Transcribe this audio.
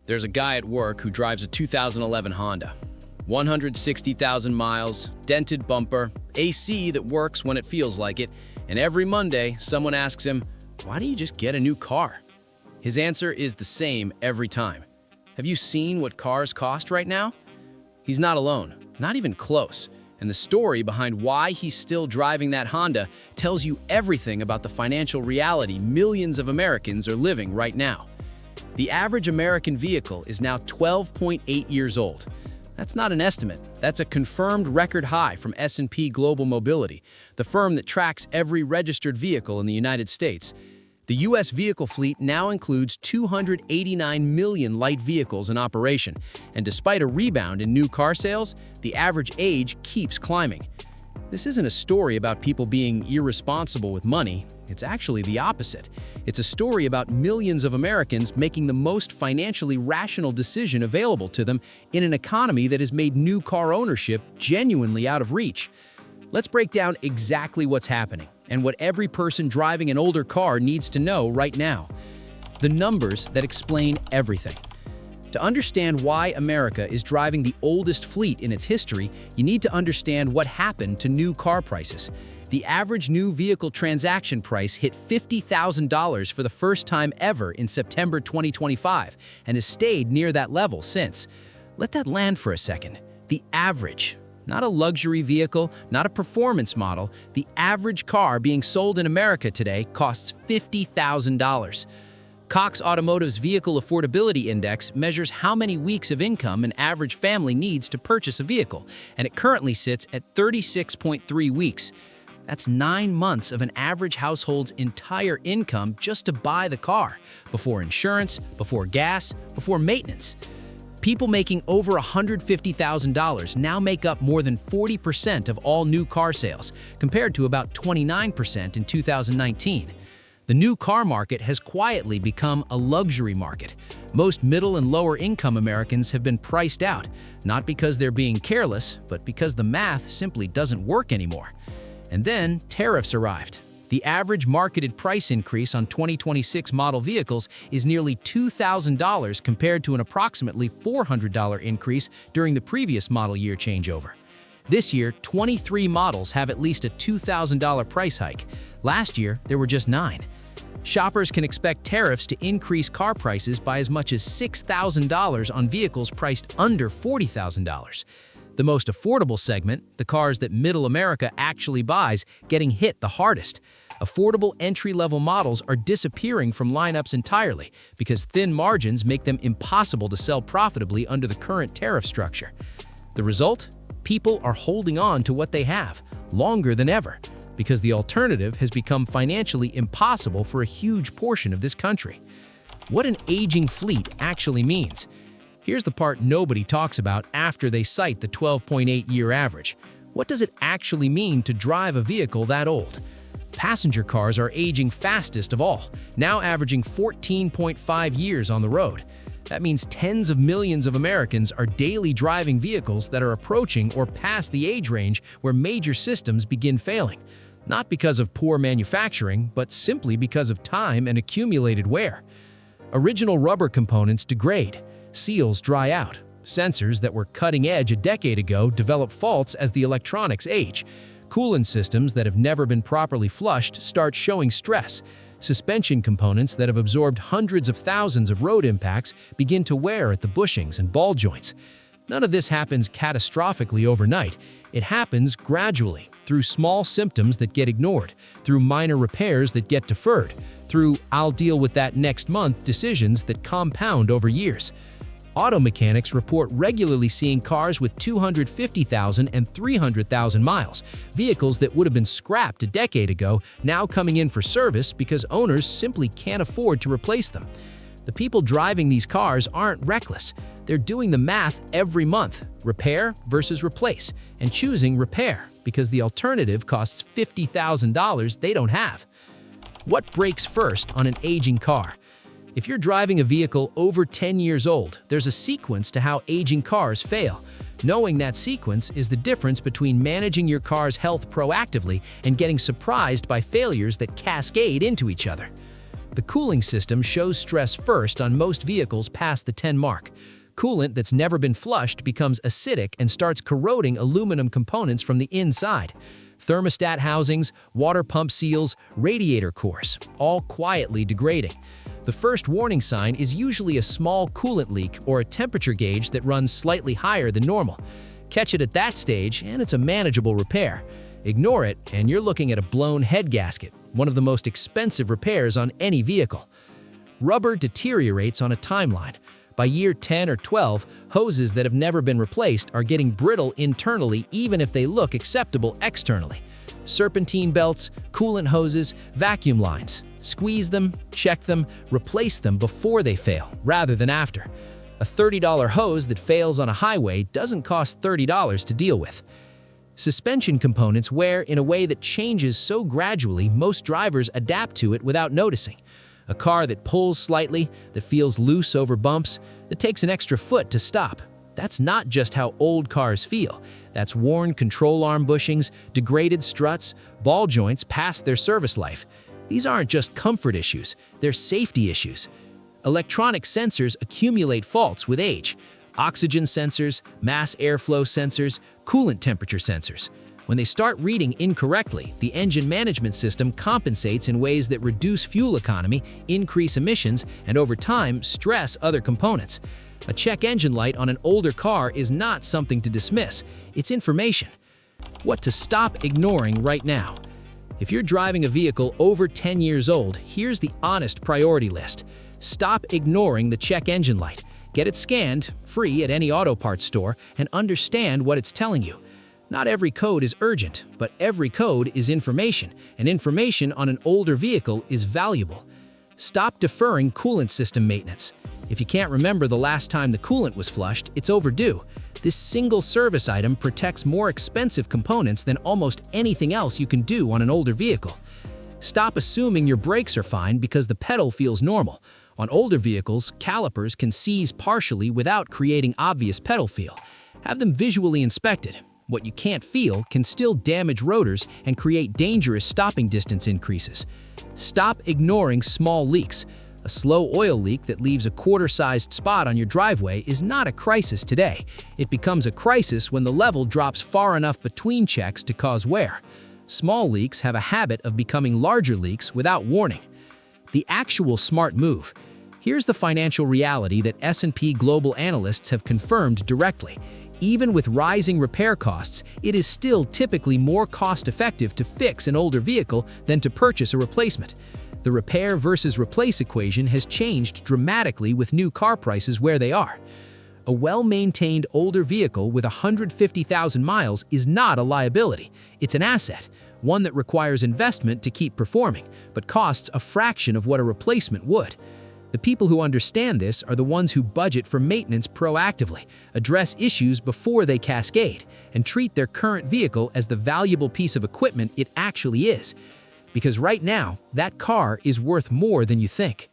There's a guy at work who drives a 2011 Honda. 160,000 miles, dented bumper, AC that works when it feels like it, and every Monday, someone asks him, "Why don't you just get a new car?" His answer is the same every time. Have you seen what cars cost right now? He's not alone, not even close. And the story behind why he's still driving that Honda tells you everything about the financial reality millions of Americans are living right now. The average American vehicle is now 12.8 years old. That's not an estimate. That's a confirmed record high from S&P Global Mobility, the firm that tracks every registered vehicle in the United States. The U.S. vehicle fleet now includes 289 million light vehicles in operation, and despite a rebound in new car sales, the average age keeps climbing. This isn't a story about people being irresponsible with money. It's actually the opposite. It's a story about millions of Americans making the most financially rational decision available to them in an economy that has made new car ownership genuinely out of reach. Let's break down exactly what's happening and what every person driving an older car needs to know right now. The numbers that explain everything. To understand why America is driving the oldest fleet in its history, you need to understand what happened to new car prices. The average new vehicle transaction price hit $50,000 for the first time ever in September 2025 and has stayed near that level since. Let that land for a second. The average. Not a luxury vehicle, not a performance model. The average car being sold in America today costs $50,000. Cox Automotive's Vehicle Affordability Index measures how many weeks of income an average family needs to purchase a vehicle, and it currently sits at 36.3 weeks. That's 9 months of an average household's entire income just to buy the car, before insurance, before gas, before maintenance. People making over $150,000 now make up more than 40% of all new car sales, compared to about 29% in 2019. The new car market has quietly become a luxury market. Most middle and lower income Americans have been priced out, not because they're being careless, but because the math simply doesn't work anymore. And then tariffs arrived. The average marketed price increase on 2026 model vehicles is nearly $2,000 compared to an approximately $400 increase during the previous model year changeover. This year, 23 models have at least a $2,000 price hike. Last year, there were just 9. Shoppers can expect tariffs to increase car prices by as much as $6,000 on vehicles priced under $40,000. The most affordable segment, the cars that middle America actually buys, getting hit the hardest. Affordable entry-level models are disappearing from lineups entirely because thin margins make them impossible to sell profitably under the current tariff structure. The result? People are holding on to what they have, longer than ever, because the alternative has become financially impossible for a huge portion of this country. What an aging fleet actually means. Here's the part nobody talks about after they cite the 12.8-year average. What does it actually mean to drive a vehicle that old? Passenger cars are aging fastest of all, now averaging 14.5 years on the road. That means tens of millions of Americans are daily driving vehicles that are approaching or past the age range where major systems begin failing. Not because of poor manufacturing, but simply because of time and accumulated wear. Original rubber components degrade, seals dry out, sensors that were cutting edge a decade ago develop faults as the electronics age. Coolant systems that have never been properly flushed start showing stress. Suspension components that have absorbed hundreds of thousands of road impacts begin to wear at the bushings and ball joints. None of this happens catastrophically overnight. It happens gradually, through small symptoms that get ignored, through minor repairs that get deferred, through "I'll deal with that next month" decisions that compound over years. Auto mechanics report regularly seeing cars with 250,000 and 300,000 miles, vehicles that would have been scrapped a decade ago now coming in for service because owners simply can't afford to replace them. The people driving these cars aren't reckless. They're doing the math every month, repair versus replace, and choosing repair because the alternative costs $50,000 they don't have. What breaks first on an aging car? If you're driving a vehicle over 10 years old, there's a sequence to how aging cars fail. Knowing that sequence is the difference between managing your car's health proactively and getting surprised by failures that cascade into each other. The cooling system shows stress first on most vehicles past the 10 mark. Coolant that's never been flushed becomes acidic and starts corroding aluminum components from the inside. Thermostat housings, water pump seals, radiator cores, all quietly degrading. The first warning sign is usually a small coolant leak or a temperature gauge that runs slightly higher than normal. Catch it at that stage and it's a manageable repair. Ignore it and you're looking at a blown head gasket, one of the most expensive repairs on any vehicle. Rubber deteriorates on a timeline. By year 10 or 12, hoses that have never been replaced are getting brittle internally even if they look acceptable externally. Serpentine belts, coolant hoses, vacuum lines. Squeeze them, check them, replace them before they fail, rather than after. A $30 hose that fails on a highway doesn't cost $30 to deal with. Suspension components wear in a way that changes so gradually most drivers adapt to it without noticing. A car that pulls slightly, that feels loose over bumps, that takes an extra foot to stop. That's not just how old cars feel. That's worn control arm bushings, degraded struts, ball joints past their service life. These aren't just comfort issues, they're safety issues. Electronic sensors accumulate faults with age. Oxygen sensors, mass airflow sensors, coolant temperature sensors. When they start reading incorrectly, the engine management system compensates in ways that reduce fuel economy, increase emissions, and over time, stress other components. A check engine light on an older car is not something to dismiss, it's information. What to stop ignoring right now. If you're driving a vehicle over 10 years old, here's the honest priority list. Stop ignoring the check engine light. Get it scanned, free at any auto parts store, and understand what it's telling you. Not every code is urgent, but every code is information, and information on an older vehicle is valuable. Stop deferring coolant system maintenance. If you can't remember the last time the coolant was flushed, it's overdue. This single service item protects more expensive components than almost anything else you can do on an older vehicle. Stop assuming your brakes are fine because the pedal feels normal. On older vehicles, calipers can seize partially without creating obvious pedal feel. Have them visually inspected. What you can't feel can still damage rotors and create dangerous stopping distance increases. Stop ignoring small leaks. A slow oil leak that leaves a quarter-sized spot on your driveway is not a crisis today. It becomes a crisis when the level drops far enough between checks to cause wear. Small leaks have a habit of becoming larger leaks without warning. The actual smart move. Here's the financial reality that S&P Global analysts have confirmed directly. Even with rising repair costs, it is still typically more cost-effective to fix an older vehicle than to purchase a replacement. The repair versus replace equation has changed dramatically with new car prices where they are. A well-maintained older vehicle with 150,000 miles is not a liability. It's an asset, one that requires investment to keep performing, but costs a fraction of what a replacement would. The people who understand this are the ones who budget for maintenance proactively, address issues before they cascade, and treat their current vehicle as the valuable piece of equipment it actually is. Because right now, that car is worth more than you think.